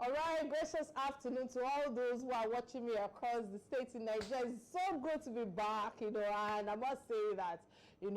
All right, gracious afternoon to all those who are watching me across the states in Nigeria. It's so good to be back, and I must say that, we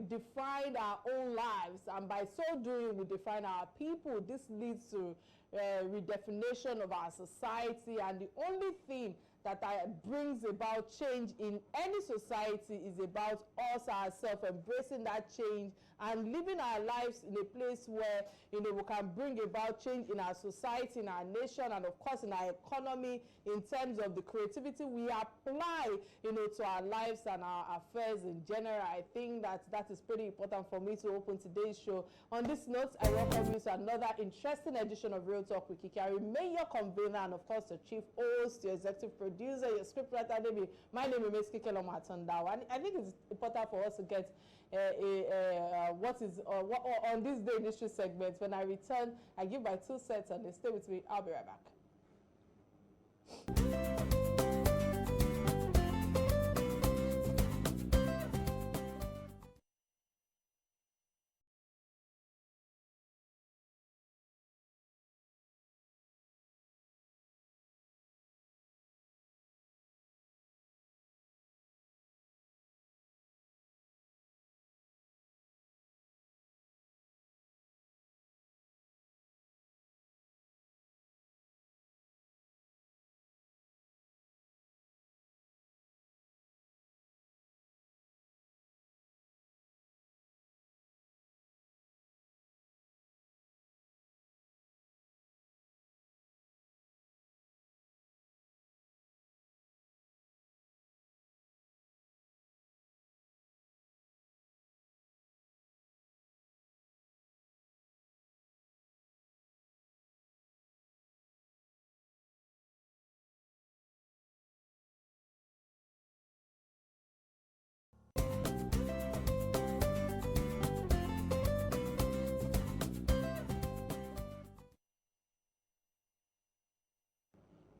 define our own lives, and by so doing, we define our people. This leads to redefinition of our society, and the only thing that brings about change in any society is about us ourselves embracing that change and living our lives in a place where we can bring about change in our society, in our nation, and of course in our economy, in terms of the creativity we apply to our lives and our affairs in general. I think that is pretty important for me to open today's show. On this note, I welcome you to another interesting edition of Real Talk with Kiki. I remain your convener and of course the chief host, your executive producer, your scriptwriter. My name is Atanda-Owo, and I think it's important for us to get what is on this day industry segment. When I return, I give my 2 cents and they stay with me. I'll be right back.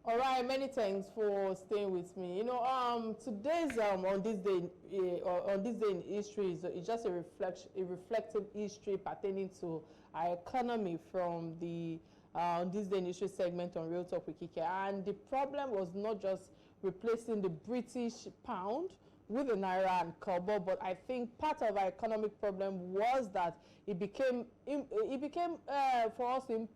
All right, many thanks for staying with me. Today's on this day in history is just a reflective history pertaining to our economy from the this day in history segment on Real Talk with Kiki. And the problem was not just replacing the British pound with the naira and kobo, but I think part of our economic problem was that it became for us to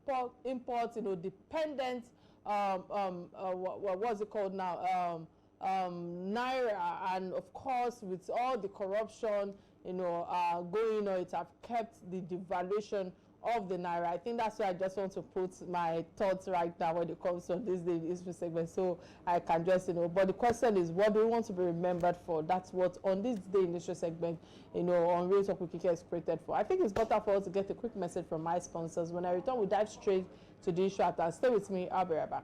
import dependent. What's it called now? Naira, and of course with all the corruption going on, it have kept the devaluation of the naira. I think that's why I just want to put my thoughts right now when it comes to this day history segment, so I can just but the question is, what do we want to be remembered for? That's what on this day in history segment on Real Talk with Kiki is created for. I think it's better for us to get a quick message from my sponsors. When I return, we dive straight to the issue at hand. Stay with me, I'll be right back.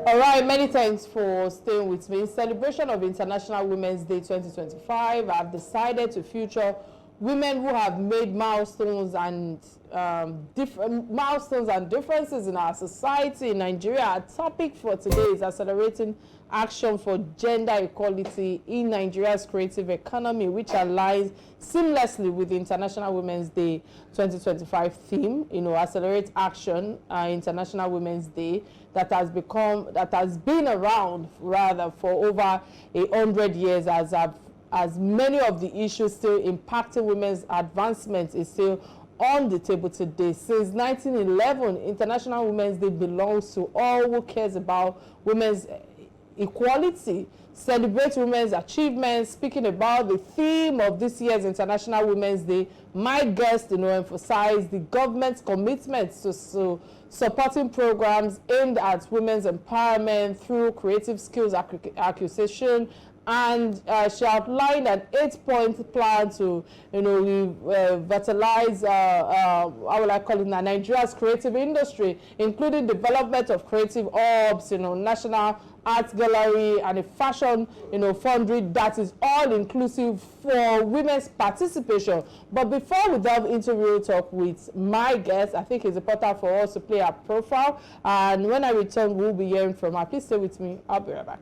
All right, many thanks for staying with me. In celebration of International Women's Day 2025, I've decided to feature women who have made milestones and differences in our society in Nigeria. Our topic for today is accelerating action for gender equality in Nigeria's creative economy, which aligns seamlessly with the International Women's Day 2025 theme. Accelerate action, International Women's Day that has been around rather for over 100 years, as many of the issues still impacting women's advancement is still on the table today. Since 1911, International Women's Day belongs to all who cares about women's equality, celebrate women's achievements. Speaking about the theme of this year's International Women's Day, my guest emphasized the government's commitment to supporting programs aimed at women's empowerment through creative skills acquisition, and she outlined an 8-point plan to revitalize how will I call it now, Nigeria's creative industry, including development of creative hubs, national art gallery, and a fashion foundry that is all inclusive for women's participation. But before we delve into Real Talk with my guest, I think it's important for us to play our profile, and when I return we'll be hearing from her. Please stay with me, I'll be right back.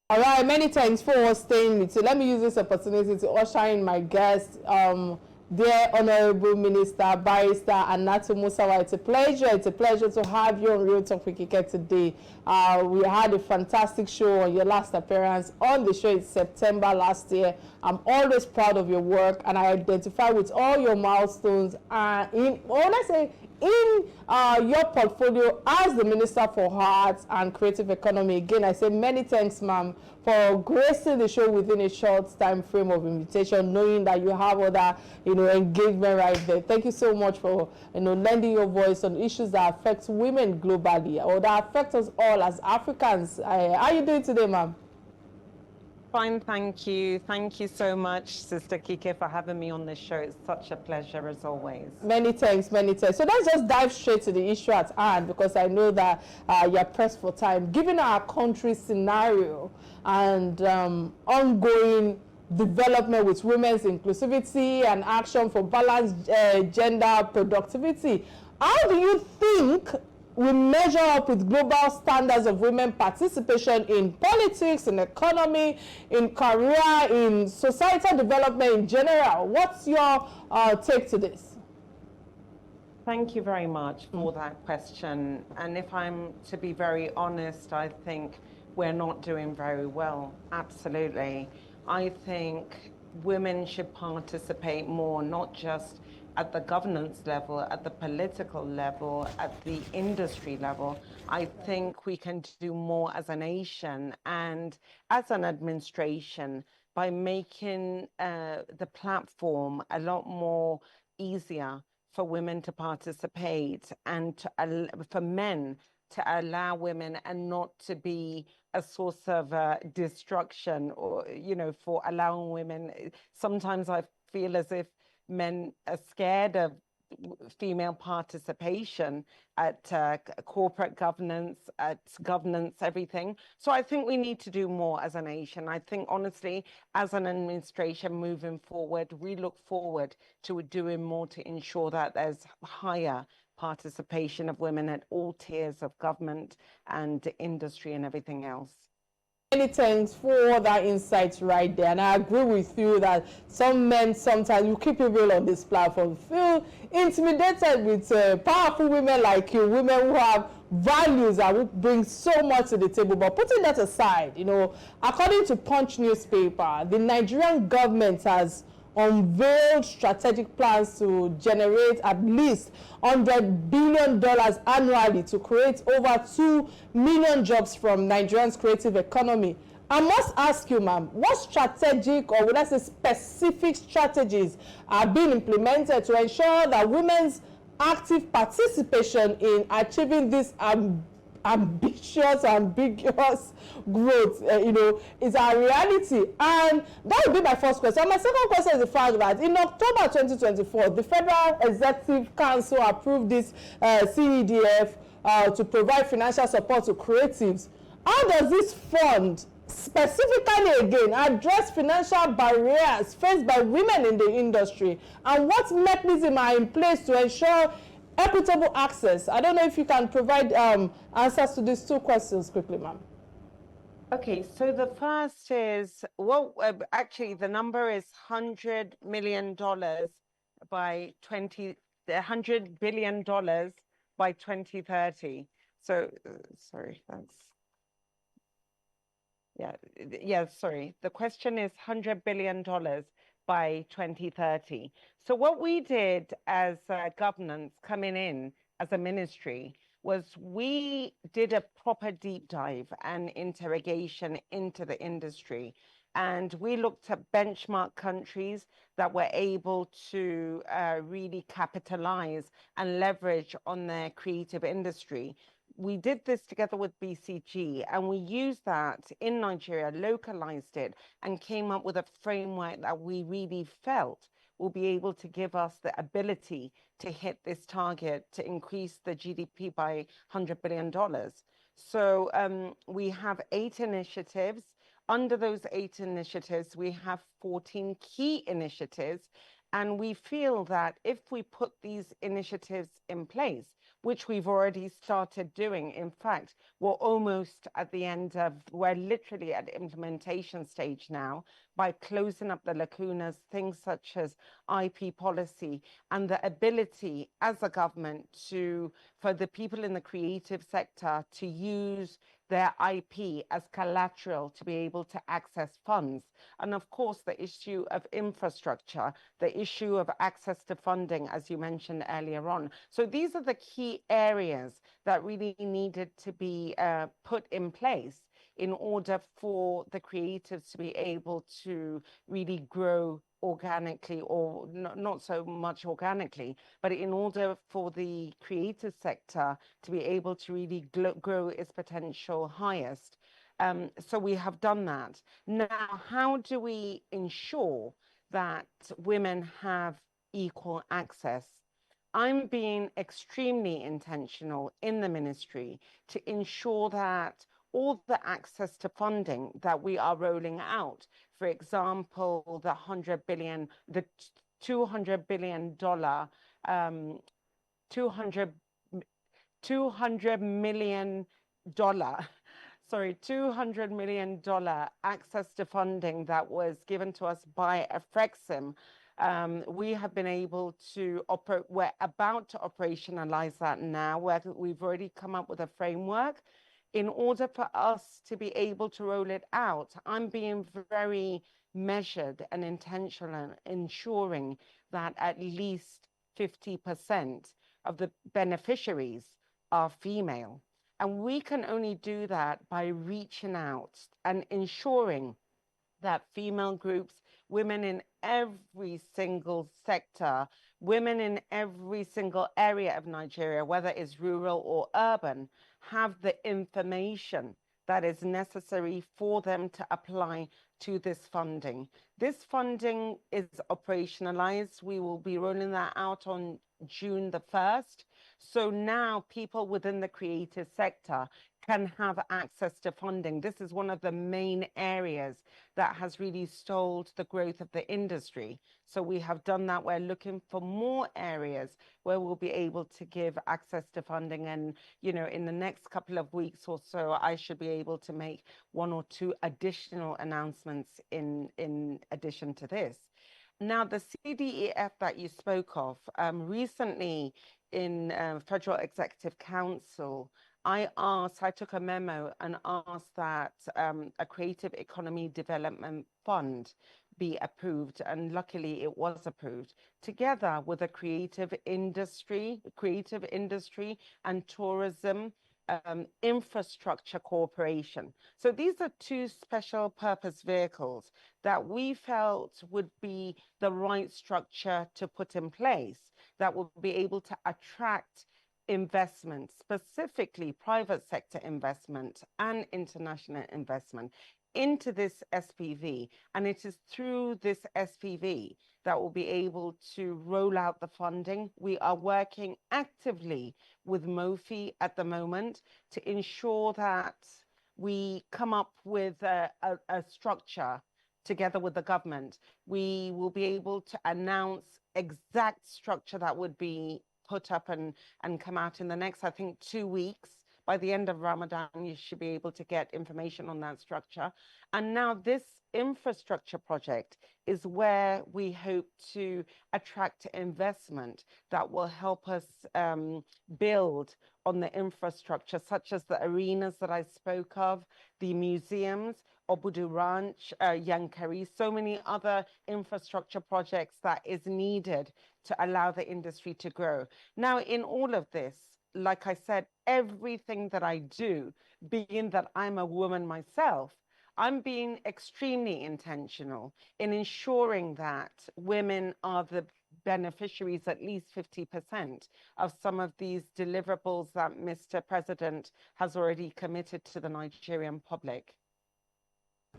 All right, many thanks for staying with you. Let me use this opportunity to usher in my guest, dear Honorable Minister, Barrister Hannatu Musawa. It's a pleasure to have you on Real Talk with Kike today. We had a fantastic show on your last appearance on the show in September last year. I'm always proud of your work, and I identify with all your milestones in your portfolio as the Minister for Arts and Creative Economy. Again, I say many thanks, ma'am, for gracing the show within a short time frame of invitation, knowing that you have other, engagement right there. Thank you so much for, lending your voice on issues that affect women globally or that affect us all as Africans. How are you doing today, ma'am? Fine, thank you. Thank you so much, Sister Kike, for having me on this show. It's such a pleasure as always. Many thanks, many thanks. So let's just dive straight to the issue at hand, because I know that you're pressed for time. Given our country's scenario and ongoing development with women's inclusivity and action for balanced gender productivity, how do you think we measure up with global standards of women participation in politics, in economy, in career, in societal development in general? What's your take to this? Thank you very much for that question. And if I'm to be very honest, I think we're not doing very well. Absolutely. I think women should participate more, not just at the governance level, at the political level, at the industry level. I think we can do more as a nation and as an administration by making the platform a lot more easier for women to participate and for men to allow women and not to be a source of destruction or, for allowing women. Sometimes I feel as if men are scared of female participation at corporate governance, at governance, everything. So I think we need to do more as a nation. I think, honestly, as an administration moving forward, we look forward to doing more to ensure that there's higher participation of women at all tiers of government and industry and everything else. Many thanks for that insight right there, and I agree with you that some men sometimes, you keep it real on this platform, feel intimidated with powerful women like you, women who have values that will bring so much to the table. But putting that aside, according to Punch newspaper, the Nigerian government has unveiled strategic plans to generate at least $100 billion annually to create over 2 million jobs from Nigeria's creative economy. I must ask you, ma'am, what strategic, or would I say specific strategies are being implemented to ensure that women's active participation in achieving this ambiguous growth, is our reality? And that would be my first question. And my second question is the fact that in October 2024, the Federal Executive Council approved this CEDF to provide financial support to creatives. How does this fund specifically, again, address financial barriers faced by women in the industry? And what mechanisms are in place to ensure equitable access? I don't know if you can provide answers to these two questions quickly, ma'am. Okay, so the first is, well, actually the number is $100 million by $100 billion by 2030. So, sorry, sorry. The question is $100 billion by 2030. So what we did as governance coming in as a ministry was we did a proper deep dive and interrogation into the industry. And we looked at benchmark countries that were able to really capitalize and leverage on their creative industry. We did this together with BCG, and we used that in Nigeria, localized it, and came up with a framework that we really felt will be able to give us the ability to hit this target to increase the GDP by $100 billion. So we have 8 initiatives. Under those 8 initiatives, we have 14 key initiatives. And we feel that if we put these initiatives in place, which we've already started doing. In fact, we're almost at the end of, we're literally at implementation stage now by closing up the lacunas, things such as IP policy and the ability as a government for the people in the creative sector to use their IP as collateral to be able to access funds. And of course, the issue of infrastructure, the issue of access to funding, as you mentioned earlier on. So these are the key areas that really needed to be put in place in order for the creatives to be able to really grow organically, or not so much organically, but in order for the creative sector to be able to really grow its potential highest. So we have done that. Now, how do we ensure that women have equal access? I'm being extremely intentional in the ministry to ensure that all the access to funding that we are rolling out, for example, the $200 million $200 million access to funding that was given to us by Afrexim. We have been able to we're about to operationalize that now, where we've already come up with a framework. In order for us to be able to roll it out, I'm being very measured and intentional in ensuring that at least 50% of the beneficiaries are female. And we can only do that by reaching out and ensuring that female groups, women in every single sector, women in every single area of Nigeria, whether it's rural or urban, have the information that is necessary for them to apply to this funding. This funding is operationalized. We will be rolling that out on June the 1st. So now people within the creative sector can have access to funding. This is one of the main areas that has really stalled the growth of the industry. So we have done that. We're looking for more areas where we'll be able to give access to funding. And, you know, in the next couple of weeks or so, I should be able to make 1 or 2 additional announcements in addition to this. Now, the CDEF that you spoke of, recently in Federal Executive Council, I took a memo and asked that a Creative Economy Development Fund be approved, and luckily it was approved, together with a creative industry and tourism infrastructure corporation. So these are 2 special purpose vehicles that we felt would be the right structure to put in place that will be able to attract investment, specifically private sector investment and international investment into this SPV. And it is through this SPV that will be able to roll out the funding. We are working actively with MOFI at the moment to ensure that we come up with a structure together with the government. We will be able to announce exact structure that would be put up and come out in the next, I think, 2 weeks. By the end of Ramadan, you should be able to get information on that structure. And now this infrastructure project is where we hope to attract investment that will help us build on the infrastructure, such as the arenas that I spoke of, the museums, Obudu Ranch, Yankari, so many other infrastructure projects that is needed to allow the industry to grow. Now, in all of this, like I said, everything that I do, being that I'm a woman myself, I'm being extremely intentional in ensuring that women are the beneficiaries, at least 50% of some of these deliverables that Mr. President has already committed to the Nigerian public.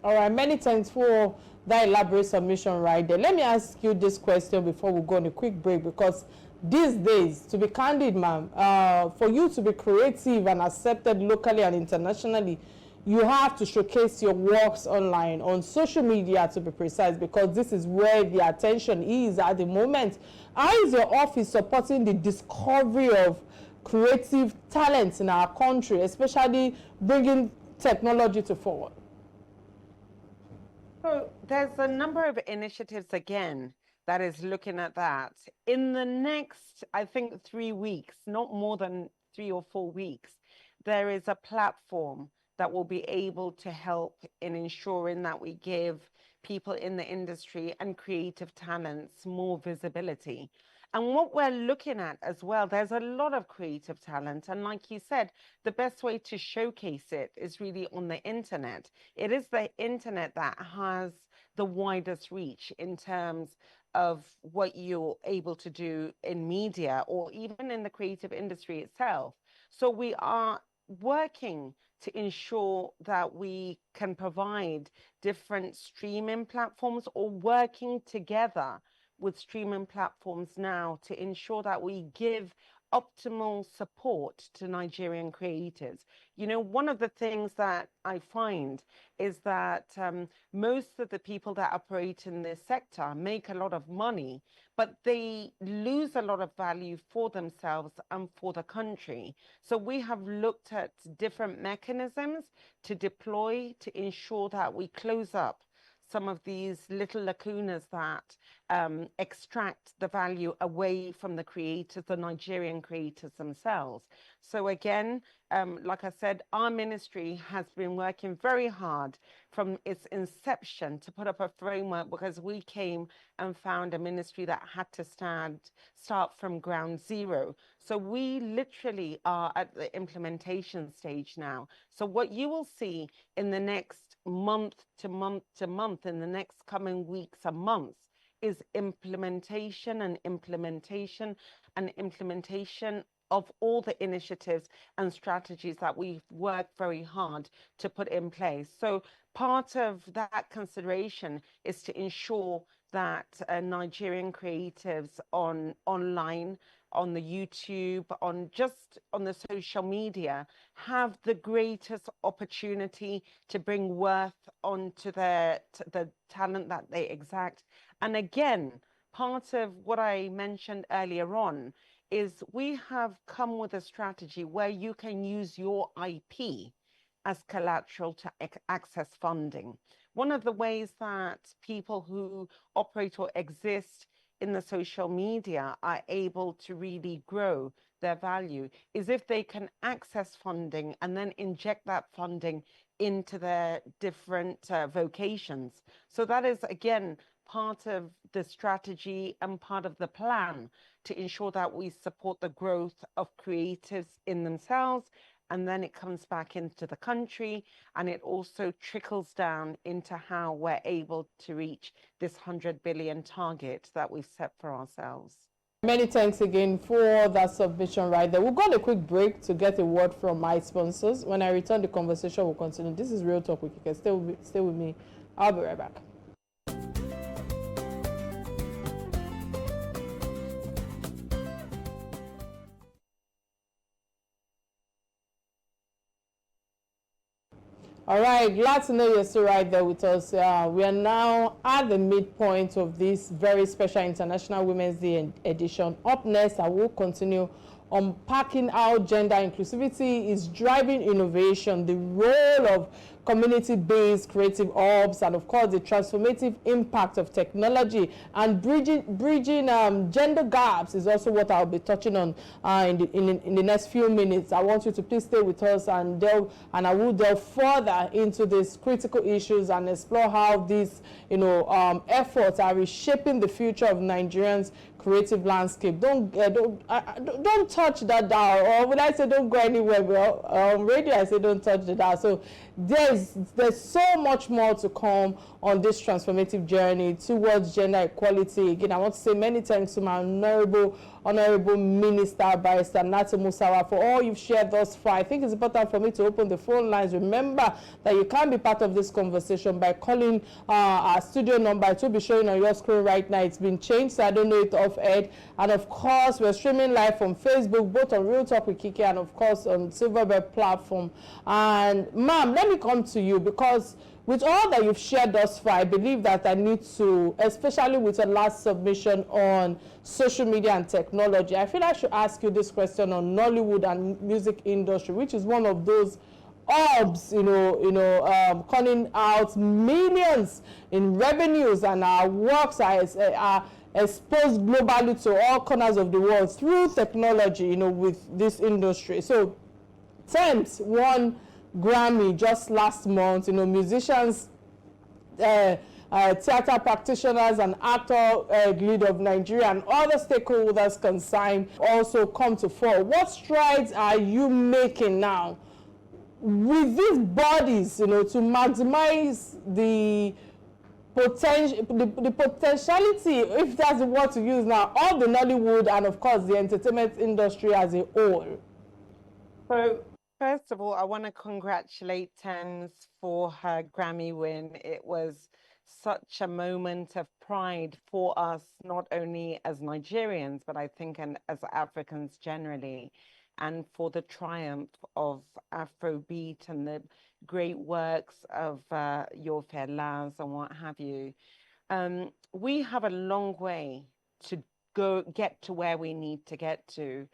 All right, many thanks for that elaborate submission right there. Let me ask you this question before we go on a quick break, because these days, to be candid, ma'am, for you to be creative and accepted locally and internationally, you have to showcase your works online, on social media to be precise, because this is where the attention is at the moment. How is your office supporting the discovery of creative talents in our country, especially bringing technology to forward? So there's a number of initiatives again that is looking at that. In the next, I think, 3 weeks, not more than 3 or 4 weeks, there is a platform that will be able to help in ensuring that we give people in the industry and creative talents more visibility. And what we're looking at as well, there's a lot of creative talent. And like you said, the best way to showcase it is really on the internet. It is the internet that has the widest reach in terms of what you're able to do in media or even in the creative industry itself. So we are working to ensure that we can provide different streaming platforms or working together with streaming platforms now to ensure that we give optimal support to Nigerian creators. You know, one of the things that I find is that most of the people that operate in this sector make a lot of money, but they lose a lot of value for themselves and for the country. So we have looked at different mechanisms to deploy to ensure that we close up some of these little lacunas that extract the value away from the creators, the Nigerian creators themselves. So again, like I said, our ministry has been working very hard from its inception to put up a framework, because we came and found a ministry that had to start from ground zero. So we literally are at the implementation stage now. So what you will see in the next month to month to month, in the next coming weeks and months, is implementation and implementation and implementation of all the initiatives and strategies that we've worked very hard to put in place. So part of that consideration is to ensure that Nigerian creatives online, on the YouTube, on the social media, have the greatest opportunity to bring worth onto the talent that they exact. And again, part of what I mentioned earlier on is we have come with a strategy where you can use your IP as collateral to access funding. One of the ways that people who operate or exist in the social media are able to really grow their value is if they can access funding and then inject that funding into their different vocations. So that is, again, part of the strategy and part of the plan to ensure that we support the growth of creatives in themselves, and then it comes back into the country, and it also trickles down into how we're able to reach this 100 billion target that we've set for ourselves. Many thanks again for that submission right there. We'll go on a quick break to get a word from my sponsors. When I return, the conversation will continue. This is Real Talk with Kike. Stay with me. I'll be right back. All right, glad to know you're still right there with us. We are now at the midpoint of this very special International Women's Day edition. Up next, I will continue unpacking how gender inclusivity is driving innovation, the role of community-based creative hubs, and of course the transformative impact of technology, and bridging gender gaps is also what I'll be touching on in the next few minutes. I want you to please stay with us and I will delve further into these critical issues and explore how these efforts are reshaping the future of Nigerians' creative landscape. Don't touch that dial, or when I say don't go anywhere, well, on radio I say don't touch the dial. So there's so much more to come on this transformative journey towards gender equality. Again, I want to say many thanks to my honorable Minister Barrister Hannatu Musawa for all you've shared thus far. I think it's important for me to open the phone lines. Remember that you can be part of this conversation by calling our studio number. It will be showing on your screen right now. It's been changed, so I don't know it off air. And of course, we're streaming live from Facebook, both on Real Talk with Kike and of course on Silverbird platform. And ma'am, let let me come to you, because with all that you've shared thus far, I believe that I need to, especially with your last submission on social media and technology, I feel I should ask you this question on Nollywood and music industry, which is one of those orbs, calling out millions in revenues, and our works are exposed globally to all corners of the world through technology, with this industry. So Tems won Grammy just last month. Musicians, theater practitioners, and actor Guild of Nigeria and other stakeholders concerned also come to fore. What strides are you making now with these bodies, to maximize the potential, the potentiality, if that's the word to use now, of the Nollywood and of course the entertainment industry as a whole? So first of all, I want to congratulate Tems for her Grammy win. It was such a moment of pride for us, not only as Nigerians, but I think as Africans generally, and for the triumph of Afrobeat and the great works of Your Fair Laz and what have you. We have a long way to get to where we need to get to.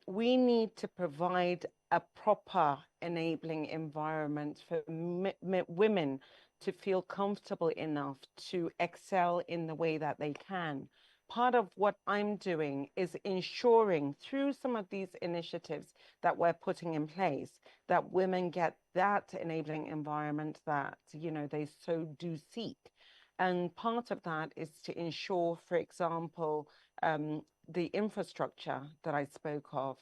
We need to provide a proper enabling environment for women to feel comfortable enough to excel in the way that they can. Part of what I'm doing is ensuring through some of these initiatives that we're putting in place that women get that enabling environment that, they so do seek. And part of that is to ensure, for example, the infrastructure that I spoke of.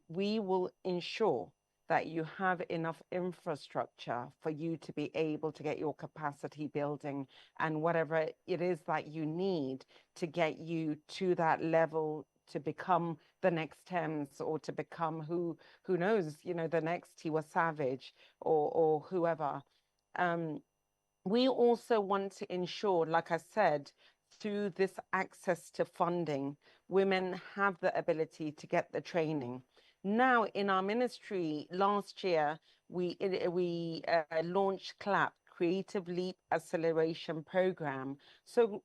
We will ensure that you have enough infrastructure for you to be able to get your capacity building and whatever it is that you need to get you to that level to become the next Tems, or to become who knows, the next Tiwa Savage or whoever. We also want to ensure, like I said, through this access to funding, women have the ability to get the training. Now, in our ministry last year, we launched CLAP, Creative Leap Acceleration Program. So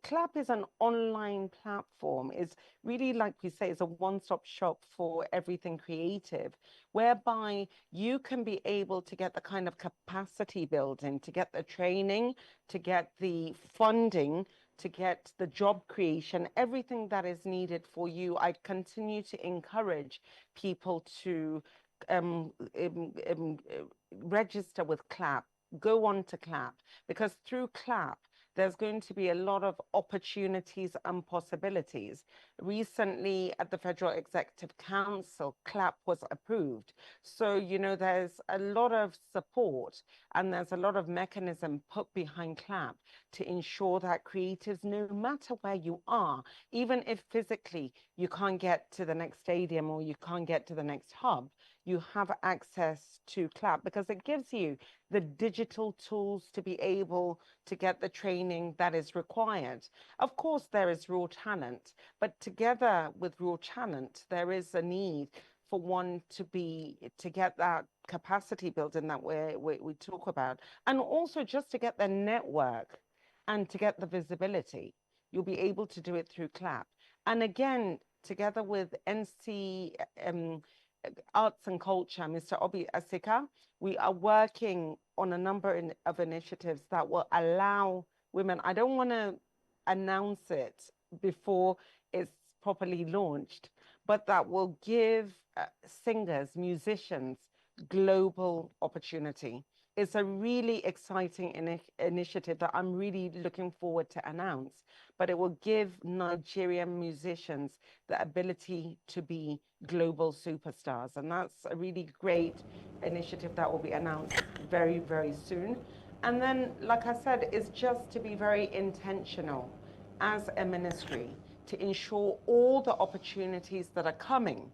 CLAP is an online platform. It's really, like we say, it's a one-stop shop for everything creative, whereby you can be able to get the kind of capacity building, to get the training, to get the funding, to get the job creation, everything that is needed for you. I continue to encourage people to register with CLAP, go on to CLAP, because through CLAP, there's going to be a lot of opportunities and possibilities. Recently, at the Federal Executive Council, CLAP was approved. So, there's a lot of support and there's a lot of mechanism put behind CLAP to ensure that creatives, no matter where you are, even if physically you can't get to the next stadium or you can't get to the next hub, you have access to CLAP because it gives you the digital tools to be able to get the training that is required. Of course, there is raw talent, but together with raw talent, there is a need for one to get that capacity building that we talk about, and also just to get the network and to get the visibility. You'll be able to do it through CLAP. And again, together with NC Arts and Culture, Mr. Obi Asika, we are working on a number of initiatives that will allow women. I don't want to announce it before it's properly launched, but that will give singers, musicians, global opportunity. It's a really exciting initiative that I'm really looking forward to announce, but it will give Nigerian musicians the ability to be global superstars. And that's a really great initiative that will be announced very, very soon. And then, like I said, it's just to be very intentional as a ministry to ensure all the opportunities that are coming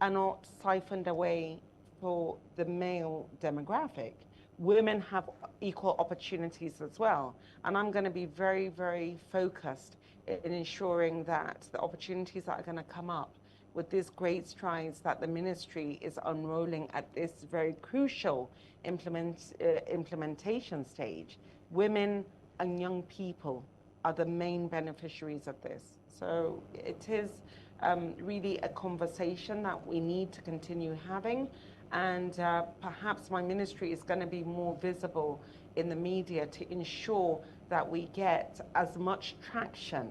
are not siphoned away for the male demographic. Women have equal opportunities as well. And I'm going to be very, very focused in ensuring that the opportunities that are going to come up with these great strides that the ministry is unrolling at this very crucial implementation stage, women and young people are the main beneficiaries of this. So it is really a conversation that we need to continue having. And perhaps my ministry is going to be more visible in the media to ensure that we get as much traction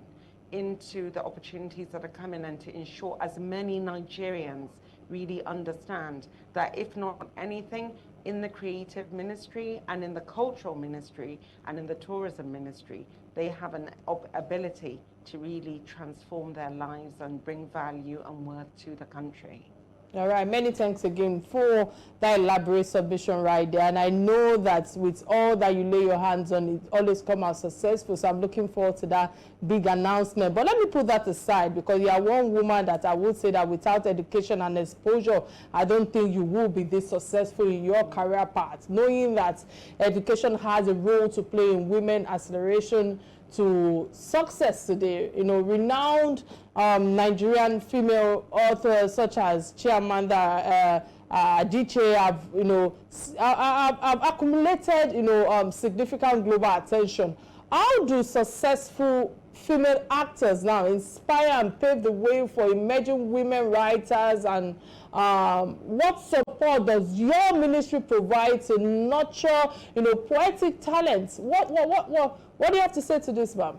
into the opportunities that are coming, and to ensure as many Nigerians really understand that, if not anything, in the creative ministry and in the cultural ministry and in the tourism ministry, they have an ability to really transform their lives and bring value and worth to the country. All right, many thanks again for that elaborate submission right there. And I know that with all that you lay your hands on, it always come out successful. So I'm looking forward to that big announcement. But let me put that aside, because you are one woman that I would say that without education and exposure, I don't think you will be this successful in your career path. Knowing that education has a role to play in women acceleration to success today. You know, renowned Nigerian female authors such as Chimamanda Adichie have, you know, have accumulated, you know, significant global attention. How do successful female actors now inspire and pave the way for emerging women writers, and what support does your ministry provide to nurture, you know, poetic talents? What do you have to say to this, ma'am?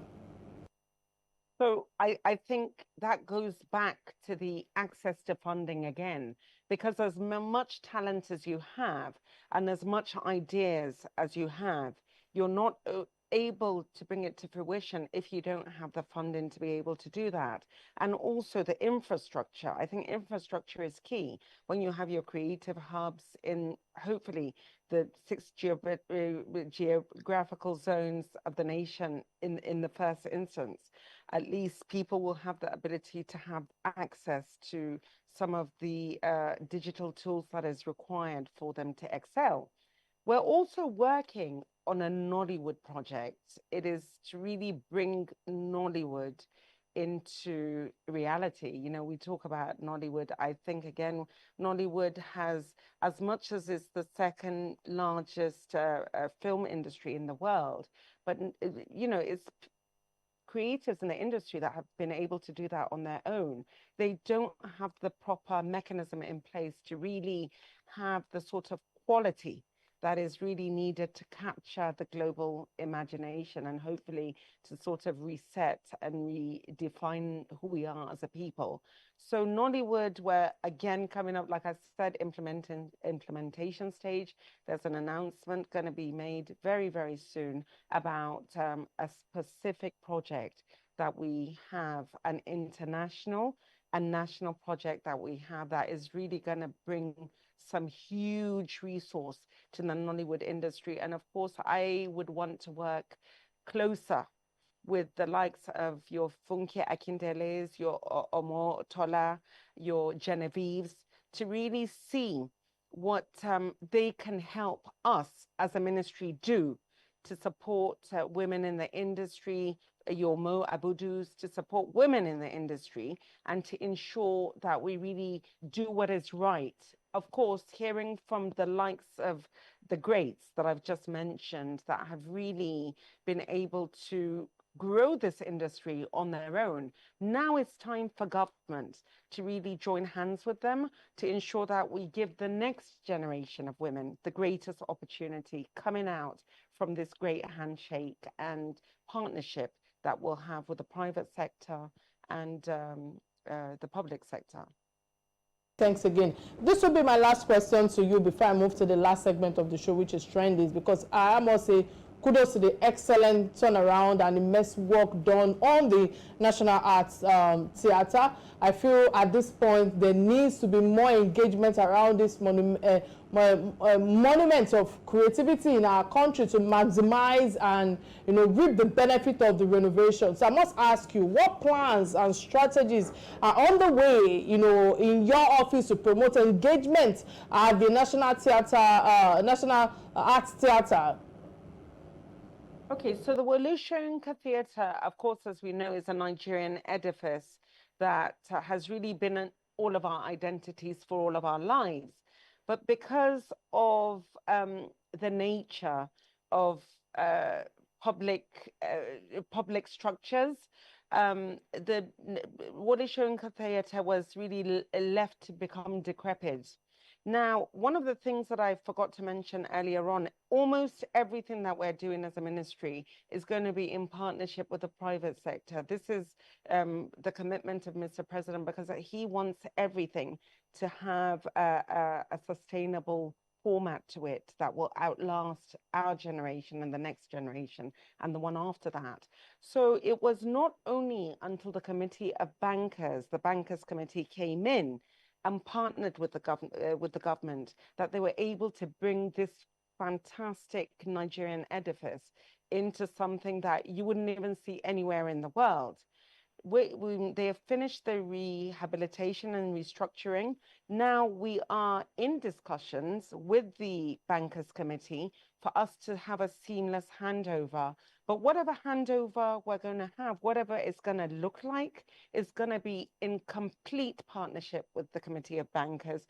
So I think that goes back to the access to funding again, because as much talent as you have and as much ideas as you have, you're not able to bring it to fruition if you don't have the funding to be able to do that. And also the infrastructure. I think infrastructure is key when you have your creative hubs in, hopefully, the 6 geographical zones of the nation in the first instance. At least people will have the ability to have access to some of the digital tools that is required for them to excel. We're also working on a Nollywood project. It is to really bring Nollywood into reality. You know, we talk about Nollywood. I think, again, Nollywood has, as much as it's the second largest film industry in the world, but, you know, it's creatives in the industry that have been able to do that on their own. They don't have the proper mechanism in place to really have the sort of quality that is really needed to capture the global imagination, and hopefully to sort of reset and redefine who we are as a people. So Nollywood, we're again coming up, like I said, implementation stage. There's an announcement going to be made very, very soon about a specific project that we have, an international and national project that we have that is really going to bring some huge resource to the Nollywood industry. And of course, I would want to work closer with the likes of your Funke Akindeles, your Omo Tola, your Genevieves, to really see what they can help us as a ministry do to support women in the industry, your Mo Abudus, to support women in the industry, and to ensure that we really do what is right. Of course, hearing from the likes of the greats that I've just mentioned that have really been able to grow this industry on their own. Now it's time for government to really join hands with them to ensure that we give the next generation of women the greatest opportunity coming out from this great handshake and partnership that we'll have with the private sector and the public sector. Thanks again. This will be my last question to you before I move to the last segment of the show, which is Trendies, because I must say kudos to the excellent turnaround and immense work done on the National Arts Theatre. I feel at this point there needs to be more engagement around this monument of creativity in our country to maximize and, you know, reap the benefit of the renovation. So I must ask you, what plans and strategies are on the way, you know, in your office to promote engagement at the National Theatre, National Arts Theatre? Okay, so the Wole Soyinka Theatre, of course, as we know, is a Nigerian edifice that has really been all of our identities for all of our lives. But because of the nature of public structures, the Wole Theatre was really left to become decrepit. Now, one of the things that I forgot to mention earlier on, almost everything that we're doing as a ministry is going to be in partnership with the private sector. This is the commitment of Mr. President, because he wants everything to have a sustainable format to it that will outlast our generation and the next generation and the one after that. So it was not only until the Committee of Bankers, the Bankers Committee, came in and partnered with the government that they were able to bring this fantastic Nigerian edifice into something that you wouldn't even see anywhere in the world. They have finished the rehabilitation and restructuring. Now we are in discussions with the Bankers Committee for us to have a seamless handover. But whatever handover we're going to have, whatever it's going to look like, is going to be in complete partnership with the Committee of Bankers.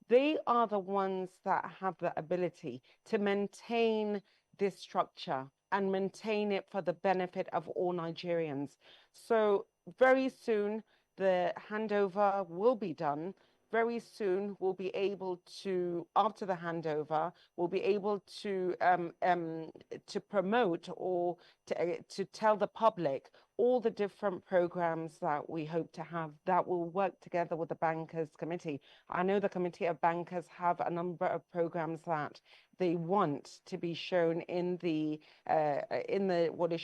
They are the ones that have the ability to maintain this structure and maintain it for the benefit of all Nigerians. So very soon, the handover will be done. Very soon, we'll be able to, after the handover, we'll be able to promote or to tell the public all the different programs that we hope to have that will work together with the Bankers Committee. I know the Committee of Bankers have a number of programs that they want to be shown in the Wole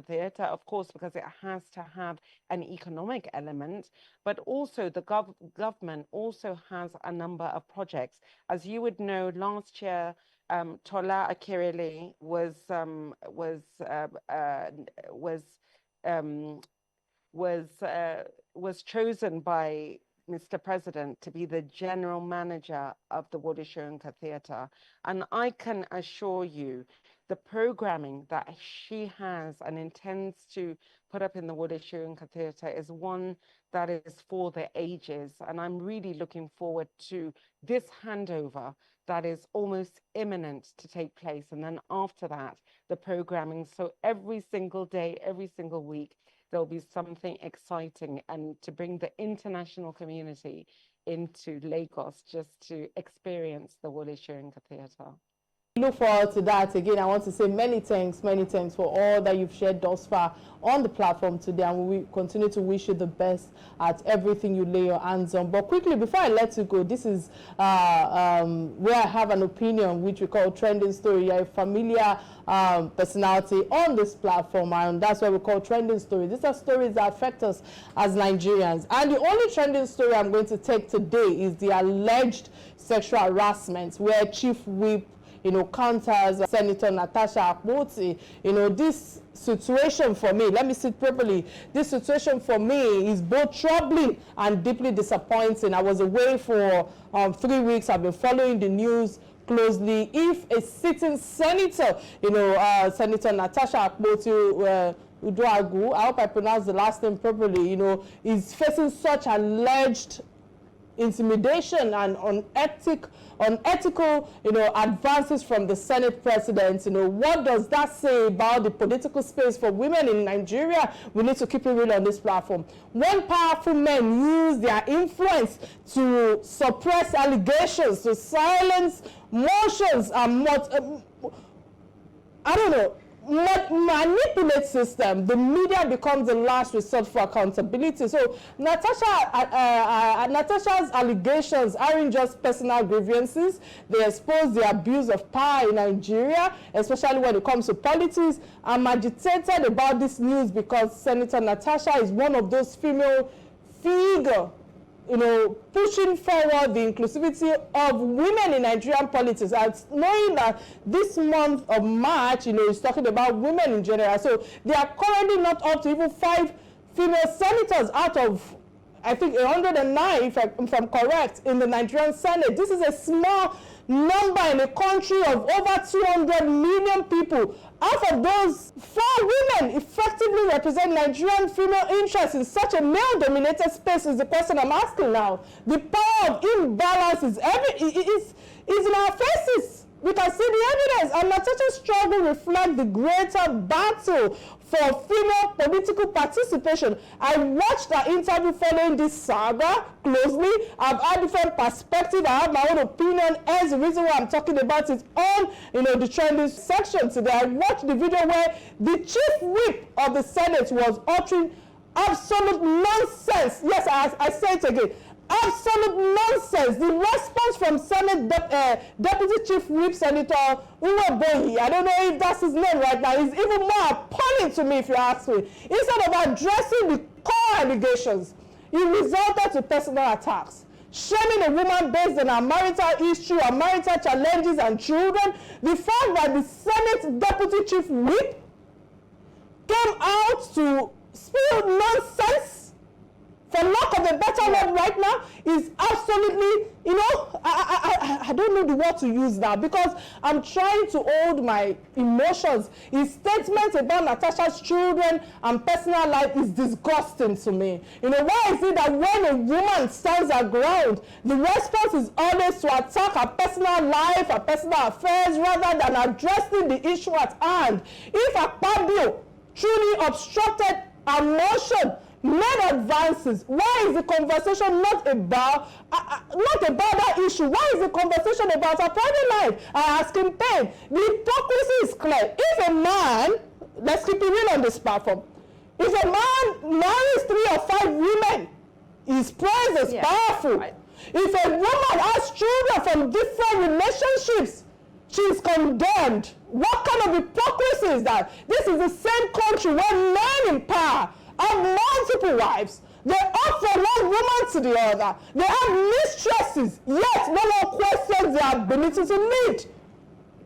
Theatre, of course, because it has to have an economic element, but also the government also has a number of projects. As you would know, last year, Tola Akirele was chosen by Mr. President to be the general manager of the Wole Theatre. And I can assure you the programming that she has and intends to put up in the Wole Theatre is one that is for the ages. And I'm really looking forward to this handover that is almost imminent to take place. And then after that, the programming. So every single day, every single week, there'll be something exciting, and to bring the international community into Lagos just to experience the Wole Theatre. Look forward to that. Again, I want to say many thanks for all that you've shared thus far on the platform today, and we continue to wish you the best at everything you lay your hands on. But quickly, before I let you go, this is where I have an opinion, which we call Trending Story. You're a familiar personality on this platform, and that's why we call Trending Story. These are stories that affect us as Nigerians. And the only trending story I'm going to take today is the alleged sexual harassment, where Chief Whip counters Senator Natasha. This situation for me, let me sit properly, this situation for me is both troubling and deeply disappointing. I was away for 3 weeks. I've been following the news closely. If a sitting senator, Senator Natasha Uduagu, I hope I pronounced the last name properly, is facing such alleged intimidation and unethical advances from the Senate President, what does that say about the political space for women in Nigeria? We need to keep it real on this platform. When powerful men use their influence to suppress allegations, to silence motions, and manipulate system, the media becomes the last resort for accountability. So Natasha's allegations aren't just personal grievances. They expose the abuse of power in Nigeria, especially when it comes to politics. I'm agitated about this news because Senator Natasha is one of those female figures pushing forward the inclusivity of women in Nigerian politics, and knowing that this month of March, is talking about women in general. So they are currently not up to even 5 female senators out of, I think, 109, if I'm correct, in the Nigerian Senate. This is a small number in a country of over 200 million people, half of those 4 women effectively represent Nigerian female interests in such a male-dominated space is the question I'm asking now. The power of imbalance is in our faces. We can see the evidence, and Natasha's struggle reflects the greater battle for female political participation. I watched her interview following this saga closely. I've had different perspectives. I have my own opinion. As the reason why I'm talking about it on, the trending section today. I watched the video where the chief whip of the Senate was uttering absolute nonsense. Yes, I say it again. Absolute nonsense. The response from Senate Deputy Chief Whip Senator Uwebohi, I don't know if that's his name right now, is even more appalling to me if you ask me. Instead of addressing the core allegations, it resulted to personal attacks, shaming a woman based on her marital issue, her marital challenges and children. The fact that the Senate Deputy Chief Whip came out to spew nonsense, for lack of a better word right now, is absolutely, I don't know the word to use now because I'm trying to hold my emotions. His statement about Natasha's children and personal life is disgusting to me. Why is it that when a woman stands her ground, the response is always to attack her personal life, her personal affairs, rather than addressing the issue at hand? If Akpabio truly obstructed her motion, made advances, why is the conversation not about that issue? Why is the conversation about her private life? I ask him pain. The hypocrisy is clear. If a man, let's keep it real on this platform, if a man marries 3 or 5 women, his praise is powerful. Right. If a woman has children from different relationships, she is condemned. What kind of hypocrisy is that? This is the same country where men in power have multiple wives. They opt from one woman to the other. They have mistresses, yet no one questions their ability to lead.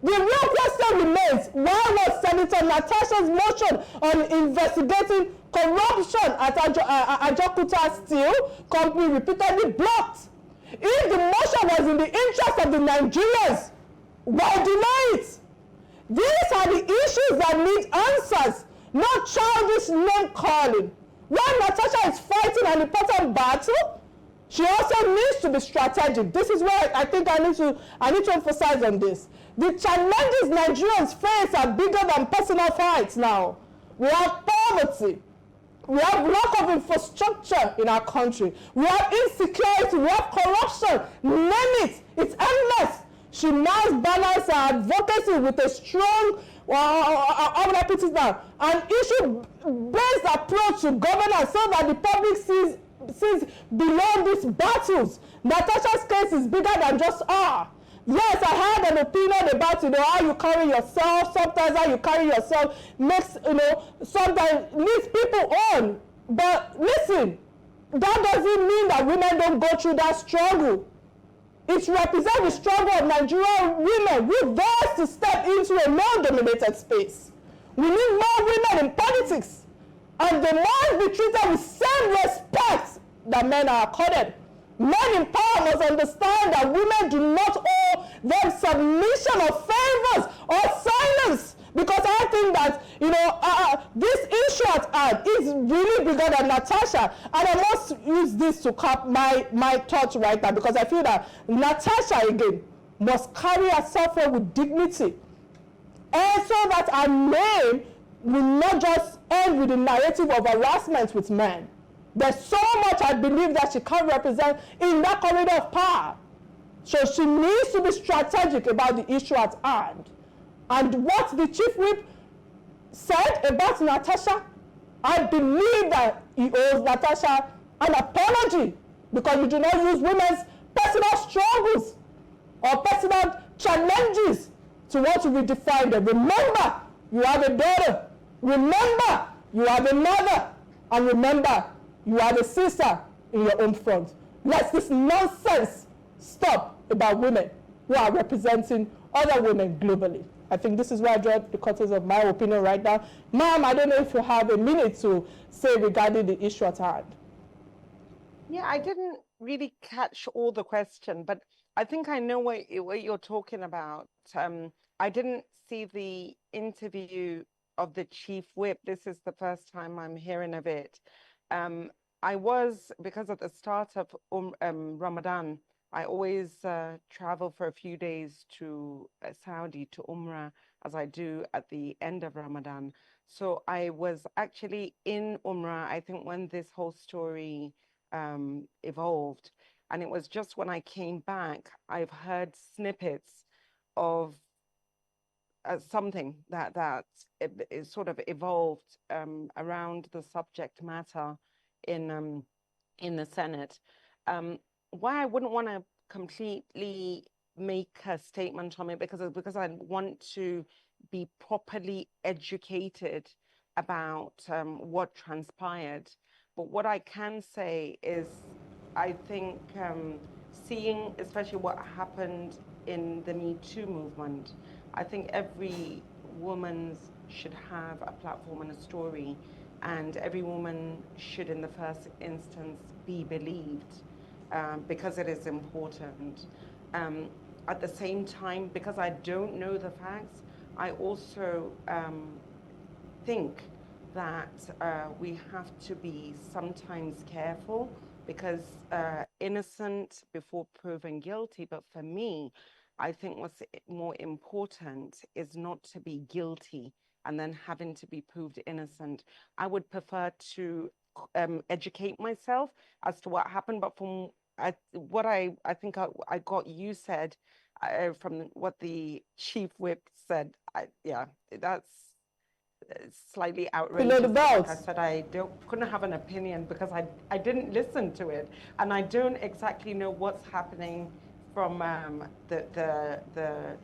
The real question remains, why was Senator Natasha's motion on investigating corruption at Ajaokuta Steel Company repeatedly blocked? If the motion was in the interest of the Nigerians, why deny it? These are the issues that need answers, not childish name calling. When Natasha is fighting an important battle, she also needs to be strategic. This is where I think I need to emphasize on this. The challenges Nigerians face are bigger than personal fights now. We have poverty. We have lack of infrastructure in our country. We have insecurity. We have corruption. Name it. It's endless. She must balance her advocacy with a strong, how would I put it now, an issue-based approach to governance so that the public sees beyond these battles. Natasha's case is bigger than just her. Yes, I had an opinion about, how you carry yourself. Sometimes how you carry yourself makes, sometimes leads people on. But listen, that doesn't mean that women don't go through that struggle. It represents the struggle of Nigerian women who dares to step into a male-dominated space. We need more women in politics, and they must be treated with same respect that men are accorded. Men in power must understand that women do not owe them submission or favors or silence, because I think that, this issue at hand is really bigger than Natasha. And I must use this to cap my thoughts right now, because I feel that Natasha, again, must carry herself with dignity. And so that her name will not just end with the narrative of harassment with men. There's so much I believe that she can represent in that corridor of power. So she needs to be strategic about the issue at hand. And what the chief whip said about Natasha, I believe that he owes Natasha an apology, because you do not use women's personal struggles or personal challenges to want to redefine them. Remember, you have a daughter. Remember, you have a mother. And remember, you are the sister in your own front. Let this nonsense stop about women who are representing other women globally. I think this is where I draw the curtains of my opinion right now. Ma'am, I don't know if you have a minute to say regarding the issue at hand. Yeah, I didn't really catch all the question, but I think I know what you're talking about. I didn't see the interview of the chief whip. This is the first time I'm hearing of it. Um, I was, because at the start of Ramadan, I always travel for a few days to Saudi to Umrah, as I do at the end of Ramadan. So I was actually in Umrah, I think, when this whole story evolved. And it was just when I came back, I've heard snippets of something that it sort of evolved around the subject matter in in the Senate. Um, why I wouldn't want to completely make a statement on it because I want to be properly educated about what transpired. But what I can say is, I think seeing especially what happened in the Me Too movement, I think every woman should have a platform and a story, and every woman should, in the first instance, be believed because it is important. Um, at the same time, because I don't know the facts, I also think that we have to be sometimes careful because innocent before proven guilty. But for me, I think what's more important is not to be guilty and then having to be proved innocent. I would prefer to educate myself as to what happened. But from what I think I got you said from what the chief whip said, yeah, that's slightly Below the outrageous. But like belt. I said, couldn't have an opinion because I didn't listen to it, and I don't exactly know what's happening from the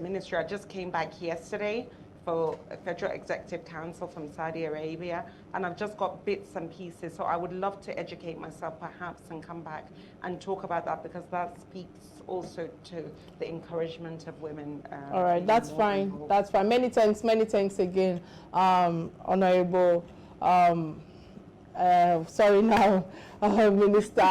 ministry. I just came back yesterday for a Federal Executive Council from Saudi Arabia, and I've just got bits and pieces. So I would love to educate myself perhaps and come back and talk about that because that speaks also to the encouragement of women. All right, that's fine. Involved. That's fine. Many thanks again, Honorable. Sorry now, Minister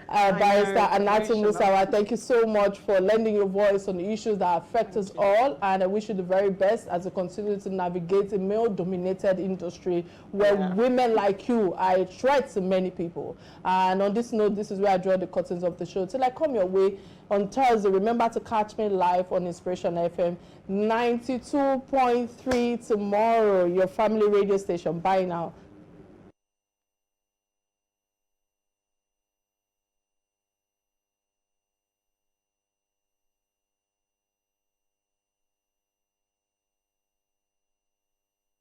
Barrister Hannatu Musawa. Thank you so much for lending your voice on the issues that affect us all, and I wish you the very best as you continue to navigate a male-dominated industry where women like you are a threat to many people. And on this note, this is where I draw the curtains of the show. Till I come your way on Thursday, remember to catch me live on Inspiration FM 92.3 tomorrow, your family radio station. Bye now.